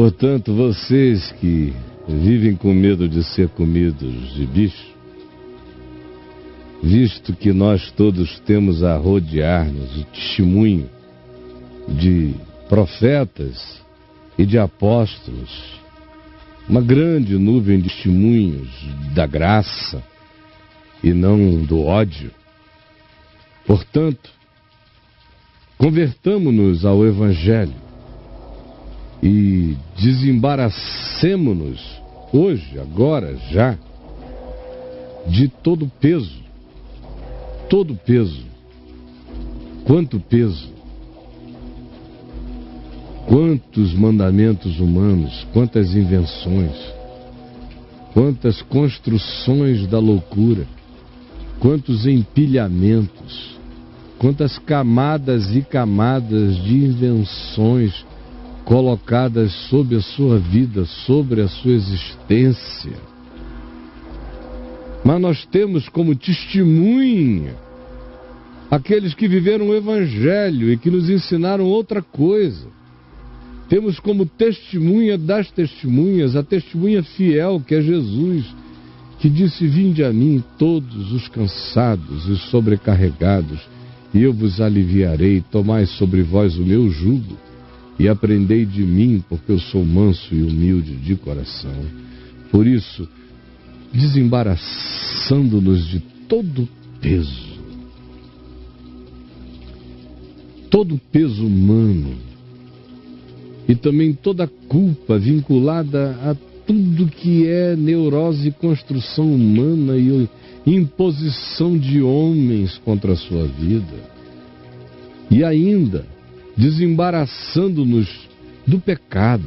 Portanto, vocês que vivem com medo de ser comidos de bicho, visto que nós todos temos a rodear-nos o testemunho de profetas e de apóstolos, uma grande nuvem de testemunhos da graça e não do ódio. Portanto, convertamo-nos ao Evangelho e desembaracemo-nos hoje, agora, já, de todo peso. Todo peso. Quanto peso? Quantos mandamentos humanos, quantas invenções, quantas construções da loucura, quantos empilhamentos, quantas camadas e camadas de invenções colocadas sobre a sua vida, sobre a sua existência. Mas nós temos como testemunha aqueles que viveram o Evangelho e que nos ensinaram outra coisa. Temos como testemunha das testemunhas a testemunha fiel, que é Jesus, que disse: vinde a mim todos os cansados e sobrecarregados, e eu vos aliviarei. Tomai sobre vós o meu jugo e aprendei de mim, porque eu sou manso e humilde de coração. Por isso, desembaraçando-nos de todo peso humano, e também toda culpa vinculada a tudo que é neurose e construção humana e imposição de homens contra a sua vida. E ainda, desembaraçando-nos do pecado,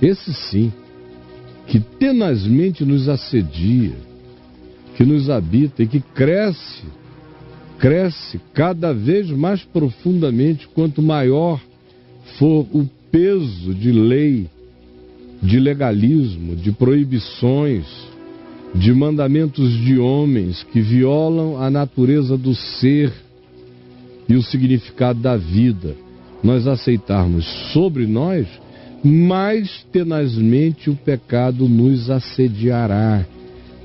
esse sim, que tenazmente nos assedia, que nos habita e que cresce cada vez mais profundamente quanto maior for o peso de lei, de legalismo, de proibições, de mandamentos de homens que violam a natureza do ser e o significado da vida, nós aceitarmos sobre nós, mais tenazmente o pecado nos assediará,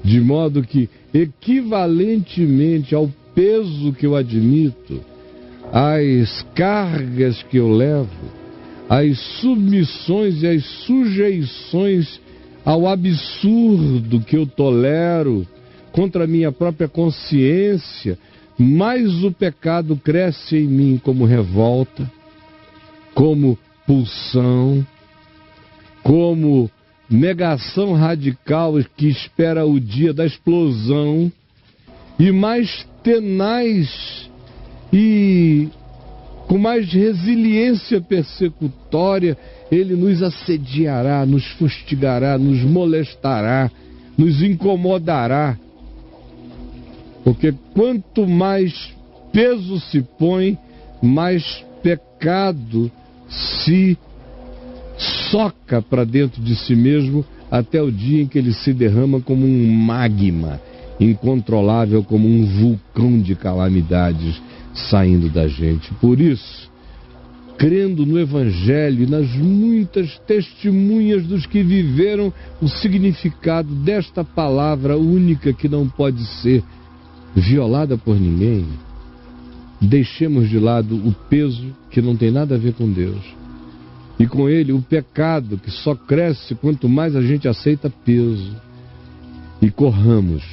de modo que, equivalentemente ao peso que eu admito, às cargas que eu levo, às submissões e às sujeições ao absurdo que eu tolero contra a minha própria consciência, mais o pecado cresce em mim como revolta, como pulsão, como negação radical que espera o dia da explosão, e mais tenaz e com mais resiliência persecutória, ele nos assediará, nos fustigará, nos molestará, nos incomodará. Porque quanto mais peso se põe, mais pecado se soca para dentro de si mesmo, até o dia em que ele se derrama como um magma incontrolável, como um vulcão de calamidades saindo da gente. Por isso, crendo no Evangelho e nas muitas testemunhas dos que viveram o significado desta palavra única que não pode ser violada por ninguém, deixemos de lado o peso que não tem nada a ver com Deus, e com ele o pecado que só cresce quanto mais a gente aceita peso, e corramos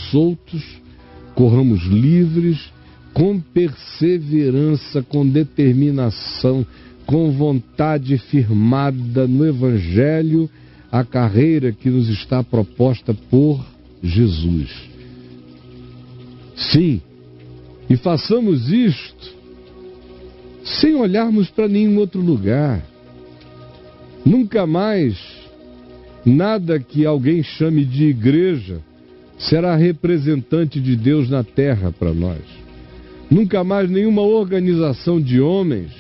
soltos, corramos livres, com perseverança, com determinação, com vontade firmada no Evangelho, a carreira que nos está proposta por Jesus. Sim, e façamos isto sem olharmos para nenhum outro lugar. Nunca mais nada que alguém chame de igreja será representante de Deus na terra para nós. Nunca mais nenhuma organização de homens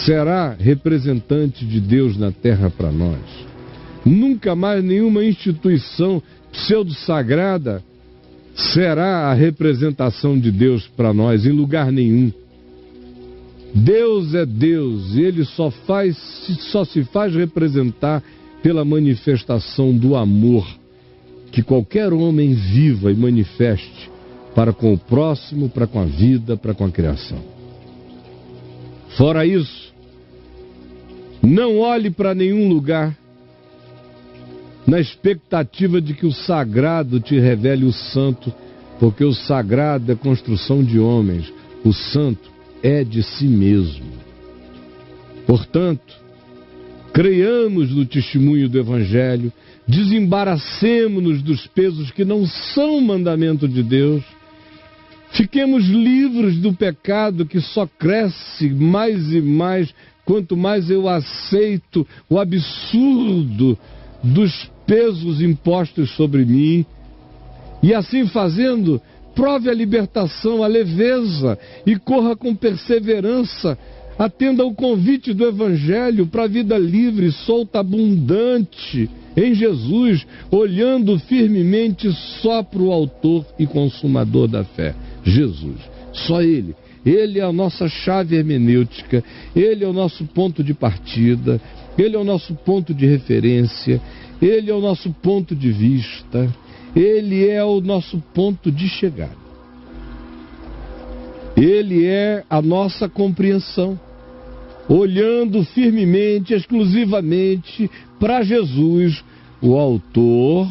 será representante de Deus na terra para nós. Nunca mais nenhuma instituição pseudo-sagrada será a representação de Deus para nós, em lugar nenhum. Deus é Deus e Ele só se faz representar pela manifestação do amor que qualquer homem viva e manifeste para com o próximo, para com a vida, para com a criação. Fora isso, não olhe para nenhum lugar na expectativa de que o sagrado te revele o santo, porque o sagrado é construção de homens, o santo é de si mesmo. Portanto, creiamos no testemunho do Evangelho, desembaracemo-nos dos pesos que não são mandamento de Deus, fiquemos livres do pecado que só cresce mais e mais, quanto mais eu aceito o absurdo dos pesos impostos sobre mim, e assim fazendo, prove a libertação, a leveza, e corra com perseverança, atenda ao convite do Evangelho para a vida livre, solta, abundante em Jesus, olhando firmemente só para o autor e consumador da fé, Jesus, só Ele. Ele é a nossa chave hermenêutica, Ele é o nosso ponto de partida, Ele é o nosso ponto de referência, Ele é o nosso ponto de vista, Ele é o nosso ponto de chegada. Ele é a nossa compreensão, olhando firmemente, exclusivamente para Jesus, o autor,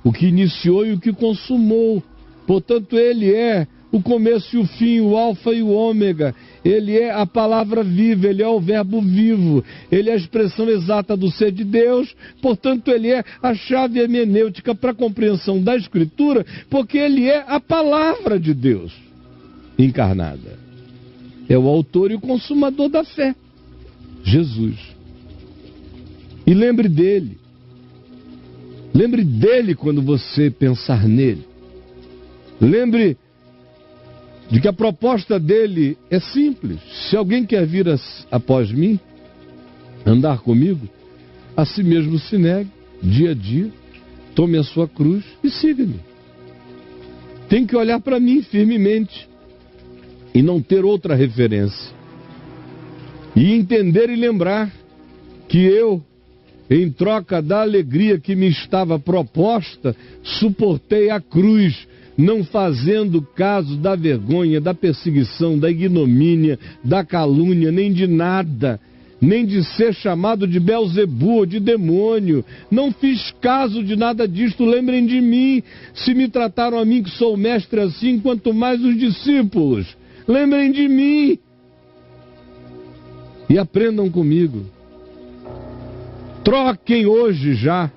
o que iniciou e o que consumou. Portanto, Ele é o começo e o fim, o alfa e o ômega. Ele é a palavra viva, Ele é o verbo vivo, Ele é a expressão exata do ser de Deus. Portanto, Ele é a chave hermenêutica para a compreensão da Escritura, porque Ele é a palavra de Deus encarnada. É o autor e o consumador da fé, Jesus. E lembre dele. Lembre dele quando você pensar nele. Lembre de que a proposta dele é simples. Se alguém quer vir após mim, andar comigo, a si mesmo se negue, dia a dia, tome a sua cruz e siga-me. Tem que olhar para mim firmemente e não ter outra referência. E entender e lembrar que eu, em troca da alegria que me estava proposta, suportei a cruz, não fazendo caso da vergonha, da perseguição, da ignomínia, da calúnia, nem de nada, nem de ser chamado de Belzebu ou de demônio. Não fiz caso de nada disto. Lembrem de mim, se me trataram a mim que sou mestre assim, quanto mais os discípulos. Lembrem de mim e aprendam comigo. Troquem hoje já,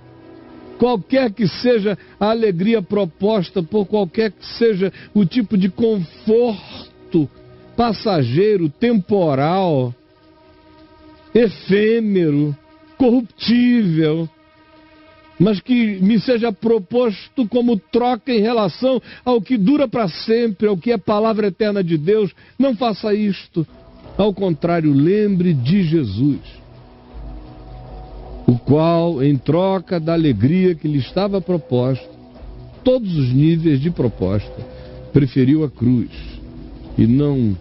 qualquer que seja a alegria proposta, por qualquer que seja o tipo de conforto passageiro, temporal, efêmero, corruptível, mas que me seja proposto como troca em relação ao que dura para sempre, ao que é palavra eterna de Deus. Não faça isto. Ao contrário, lembre de Jesus, o qual, em troca da alegria que lhe estava proposta, todos os níveis de proposta, preferiu a cruz e não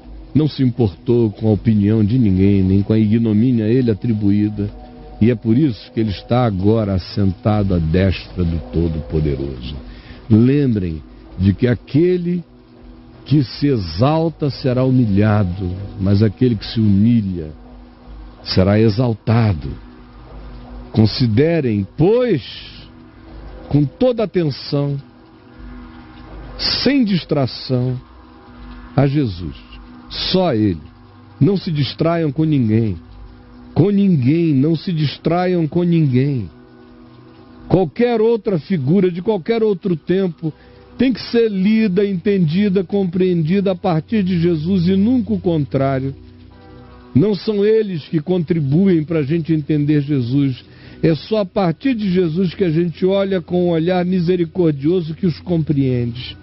se importou com a opinião de ninguém, nem com a ignomínia a ele atribuída. E é por isso que ele está agora assentado à destra do Todo-Poderoso. Lembrem de que aquele que se exalta será humilhado, mas aquele que se humilha será exaltado. Considerem, pois, com toda atenção, sem distração, a Jesus. Só Ele. Não se distraiam com ninguém. Com ninguém, não se distraiam com ninguém. Qualquer outra figura de qualquer outro tempo tem que ser lida, entendida, compreendida a partir de Jesus e nunca o contrário. Não são eles que contribuem para a gente entender Jesus. É só a partir de Jesus que a gente olha com um olhar misericordioso que os compreende.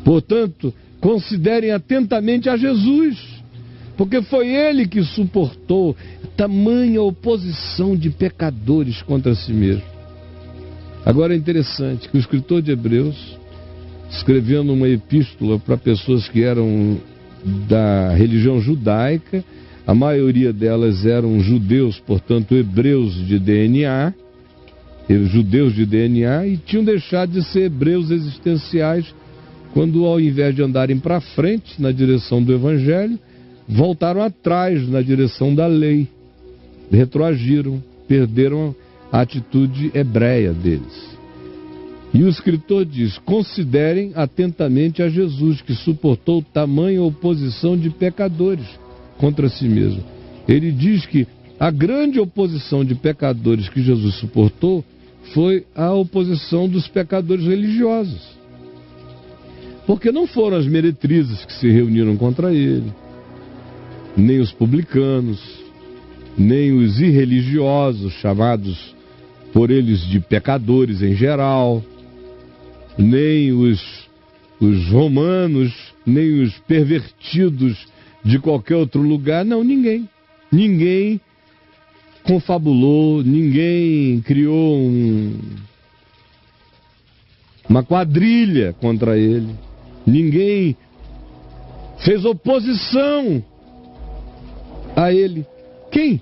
Portanto, considerem atentamente a Jesus, porque foi Ele que suportou tamanha oposição de pecadores contra si mesmo. Agora é interessante que o escritor de Hebreus, escrevendo uma epístola para pessoas que eram da religião judaica, a maioria delas eram judeus, portanto hebreus de DNA, e tinham deixado de ser hebreus existenciais quando, ao invés de andarem para frente na direção do Evangelho, voltaram atrás na direção da lei, retroagiram, perderam a atitude hebreia deles. E o escritor diz: considerem atentamente a Jesus, que suportou tamanha oposição de pecadores contra si mesmo. Ele diz que a grande oposição de pecadores que Jesus suportou foi a oposição dos pecadores religiosos. Porque não foram as meretrizes que se reuniram contra ele, nem os publicanos, nem os irreligiosos, chamados por eles de pecadores em geral, nem os romanos, nem os pervertidos de qualquer outro lugar. Não, ninguém. Ninguém confabulou, ninguém criou uma quadrilha contra ele, ninguém fez oposição a ele. Quem?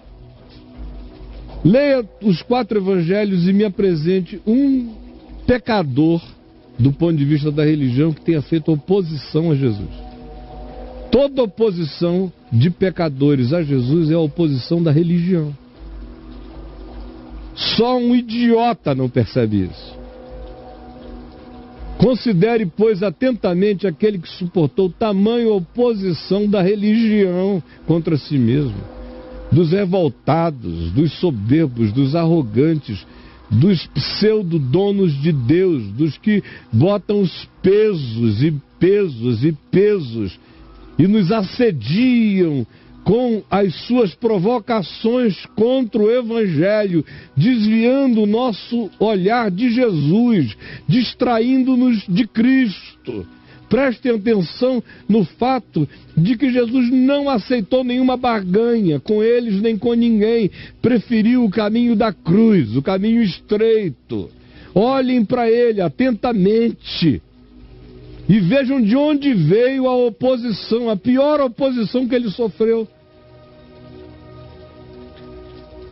Leia os 4 evangelhos e me apresente um pecador, do ponto de vista da religião, que tenha feito oposição a Jesus. Toda oposição de pecadores a Jesus é a oposição da religião. Só um idiota não percebe isso. Considere, pois, atentamente aquele que suportou tamanha oposição da religião contra si mesmo, dos revoltados, dos soberbos, dos arrogantes, dos pseudo-donos de Deus, dos que botam os pesos e nos assediam com as suas provocações contra o Evangelho, desviando o nosso olhar de Jesus, distraindo-nos de Cristo. Prestem atenção no fato de que Jesus não aceitou nenhuma barganha com eles nem com ninguém. Preferiu o caminho da cruz, o caminho estreito. Olhem para ele atentamente e vejam de onde veio a oposição, a pior oposição que ele sofreu.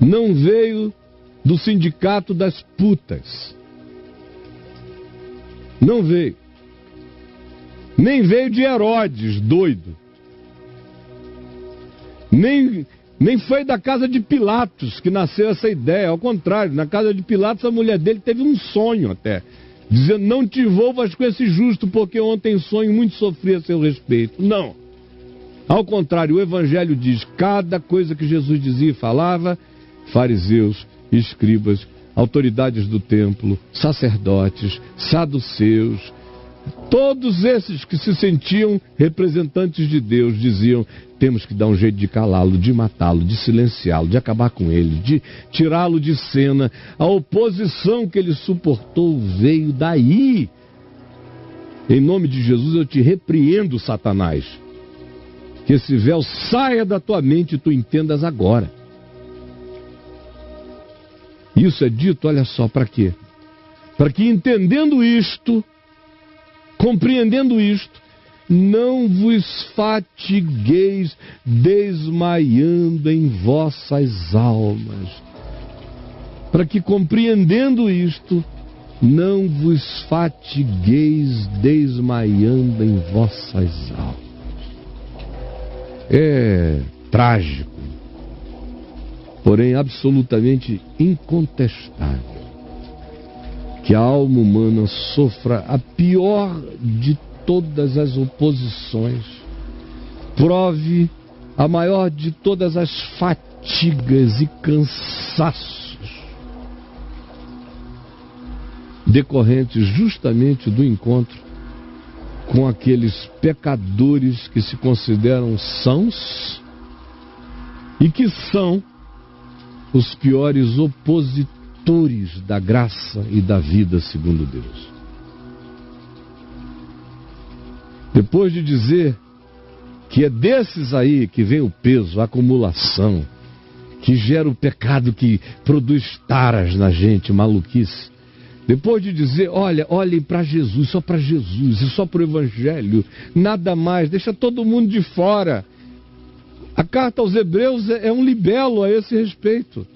Não veio do sindicato das putas. Não veio. Nem veio de Herodes, doido. Nem foi da casa de Pilatos que nasceu essa ideia. Ao contrário, na casa de Pilatos a mulher dele teve um sonho até, dizendo: não te envolvas com esse justo, porque ontem em sonho muito sofri a seu respeito. Não. Ao contrário, o Evangelho diz: cada coisa que Jesus dizia e falava, fariseus, escribas, autoridades do templo, sacerdotes, saduceus, todos esses que se sentiam representantes de Deus diziam: temos que dar um jeito de calá-lo, de matá-lo, de silenciá-lo, de acabar com ele, de tirá-lo de cena. A oposição que ele suportou veio daí. Em nome de Jesus eu te repreendo, Satanás. Que esse véu saia da tua mente e tu entendas agora. Isso é dito, olha só, para quê? Para que, entendendo isto, compreendendo isto, não vos fatigueis desmaiando em vossas almas. Para que, compreendendo isto, não vos fatigueis desmaiando em vossas almas. É trágico, porém absolutamente incontestável, que a alma humana sofra a pior de todas as oposições, prove a maior de todas as fatigas e cansaços, decorrentes justamente do encontro com aqueles pecadores que se consideram sãos e que são os piores opositores da graça e da vida segundo Deus. Depois de dizer que é desses aí que vem o peso, a acumulação, que gera o pecado, que produz taras na gente, maluquice, Depois de dizer, olhem para Jesus, e só para o Evangelho, nada mais, deixa todo mundo de fora. A carta aos Hebreus é um libelo a esse respeito.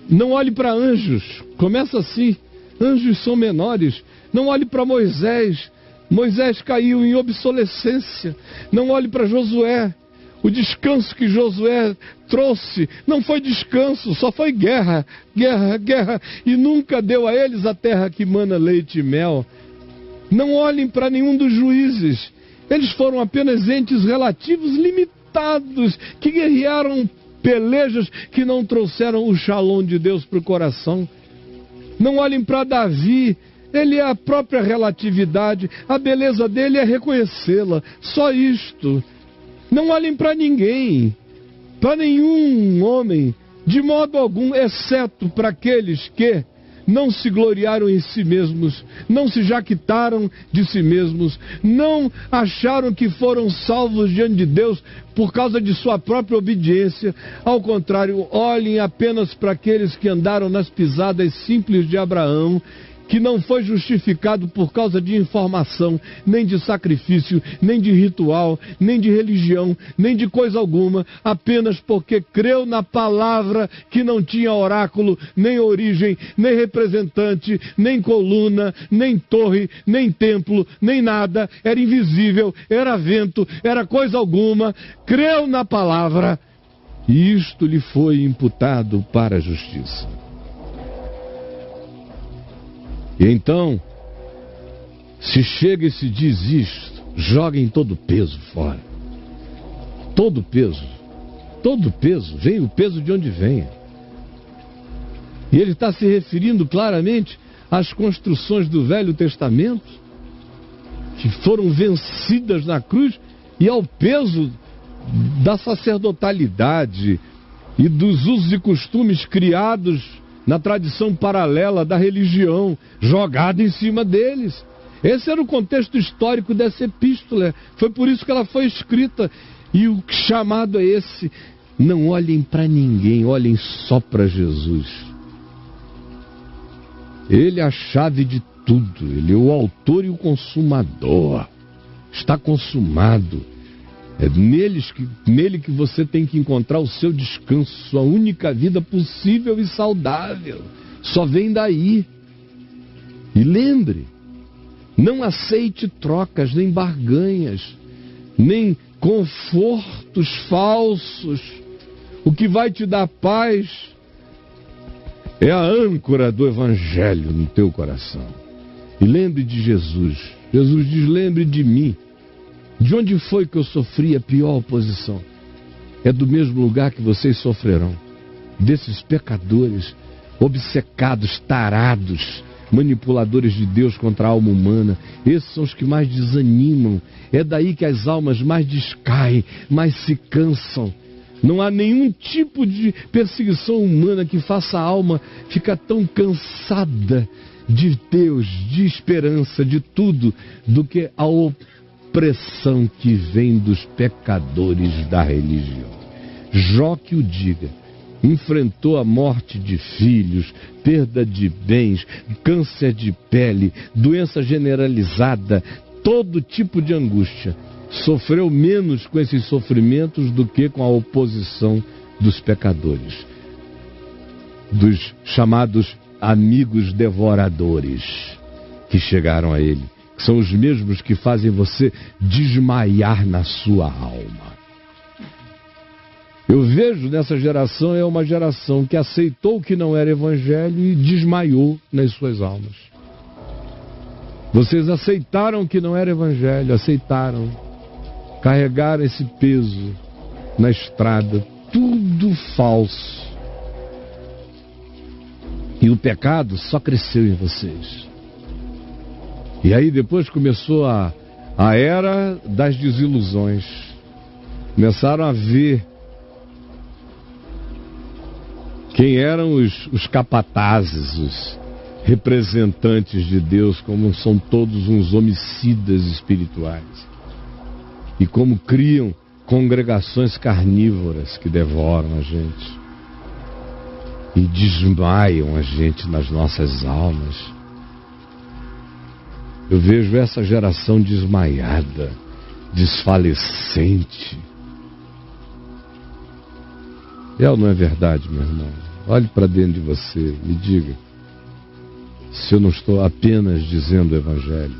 Não olhe para anjos, começa assim, anjos são menores. Não olhe para Moisés, Moisés caiu em obsolescência. Não olhe para Josué, o descanso que Josué trouxe não foi descanso, só foi guerra, e nunca deu a eles a terra que mana leite e mel. Não olhem para nenhum dos juízes, eles foram apenas entes relativos limitados, que guerrearam pelejas que não trouxeram o shalom de Deus para o coração. Não olhem para Davi, ele é a própria relatividade, a beleza dele é reconhecê-la, só isto. Não olhem para ninguém, para nenhum homem, de modo algum, exceto para aqueles que não se gloriaram em si mesmos, não se jactaram de si mesmos, não acharam que foram salvos diante de Deus por causa de sua própria obediência. Ao contrário, olhem apenas para aqueles que andaram nas pisadas simples de Abraão, que não foi justificado por causa de informação, nem de sacrifício, nem de ritual, nem de religião, nem de coisa alguma, apenas porque creu na palavra que não tinha oráculo, nem origem, nem representante, nem coluna, nem torre, nem templo, nem nada, era invisível, era vento, era coisa alguma, creu na palavra, e isto lhe foi imputado para a justiça. E então, se chega e se diz isto, joguem todo o peso fora. Todo o peso, vem o peso de onde venha. E ele está se referindo claramente às construções do Velho Testamento, que foram vencidas na cruz, e ao peso da sacerdotalidade e dos usos e costumes criados na tradição paralela da religião, jogada em cima deles. Esse era o contexto histórico dessa epístola, foi por isso que ela foi escrita, e o chamado é esse: não olhem para ninguém, olhem só para Jesus. Ele é a chave de tudo, ele é o autor e o consumador, está consumado. É nele que você tem que encontrar o seu descanso, sua única vida possível e saudável. Só vem daí. E lembre, não aceite trocas, nem barganhas, nem confortos falsos. O que vai te dar paz é a âncora do Evangelho no teu coração. E lembre de Jesus. Jesus diz, lembre de mim. De onde foi que eu sofri a pior oposição? É do mesmo lugar que vocês sofrerão. Desses pecadores, obcecados, tarados, manipuladores de Deus contra a alma humana. Esses são os que mais desanimam. É daí que as almas mais descaem, mais se cansam. Não há nenhum tipo de perseguição humana que faça a alma ficar tão cansada de Deus, de esperança, de tudo, do que a opressão que vem dos pecadores da religião. Jó que o diga, enfrentou a morte de filhos, perda de bens, câncer de pele, doença generalizada, todo tipo de angústia. Sofreu menos com esses sofrimentos do que com a oposição dos pecadores, dos chamados amigos devoradores que chegaram a ele. São os mesmos que fazem você desmaiar na sua alma. Eu vejo nessa geração, é uma geração que aceitou o que não era evangelho e desmaiou nas suas almas. Vocês aceitaram o que não era evangelho, aceitaram, carregaram esse peso na estrada, tudo falso. E o pecado só cresceu em vocês. E aí depois começou a era das desilusões. Começaram a ver quem eram os capatazes, os representantes de Deus, como são todos uns homicidas espirituais. E como criam congregações carnívoras que devoram a gente. e desmaiam a gente nas nossas almas. Eu vejo essa geração desmaiada, desfalecente. É ou não é verdade, meu irmão? Olhe para dentro de você e diga se eu não estou apenas dizendo o Evangelho.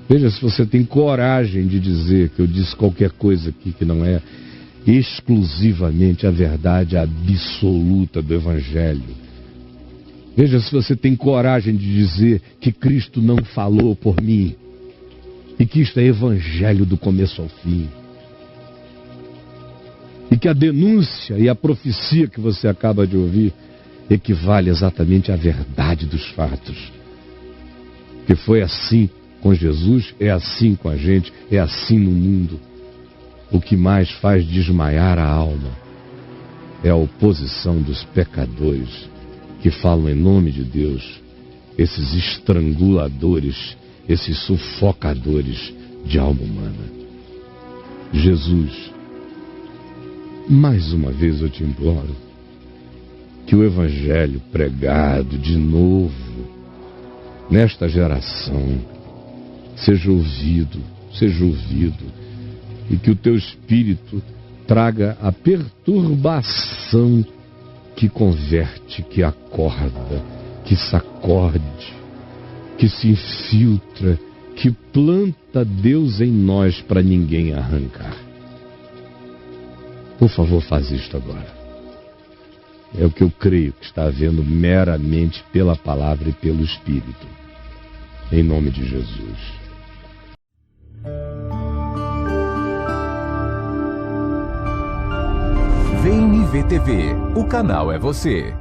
Veja se você tem coragem de dizer que eu disse qualquer coisa aqui que não é exclusivamente a verdade absoluta do Evangelho. Veja se você tem coragem de dizer que Cristo não falou por mim e que isto é Evangelho do começo ao fim. E que a denúncia e a profecia que você acaba de ouvir equivale exatamente à verdade dos fatos. Que foi assim com Jesus, é assim com a gente, é assim no mundo. O que mais faz desmaiar a alma é a oposição dos pecadores que falam em nome de Deus, esses estranguladores, esses sufocadores de alma humana. Jesus, mais uma vez eu te imploro, que o Evangelho pregado de novo nesta geração seja ouvido, e que o teu Espírito traga a perturbação que converte, que acorda, que sacode, que se infiltra, que planta Deus em nós para ninguém arrancar. Por favor, faz isto agora. É o que eu creio que está havendo meramente pela palavra e pelo Espírito. Em nome de Jesus. VMV TV, o canal é você.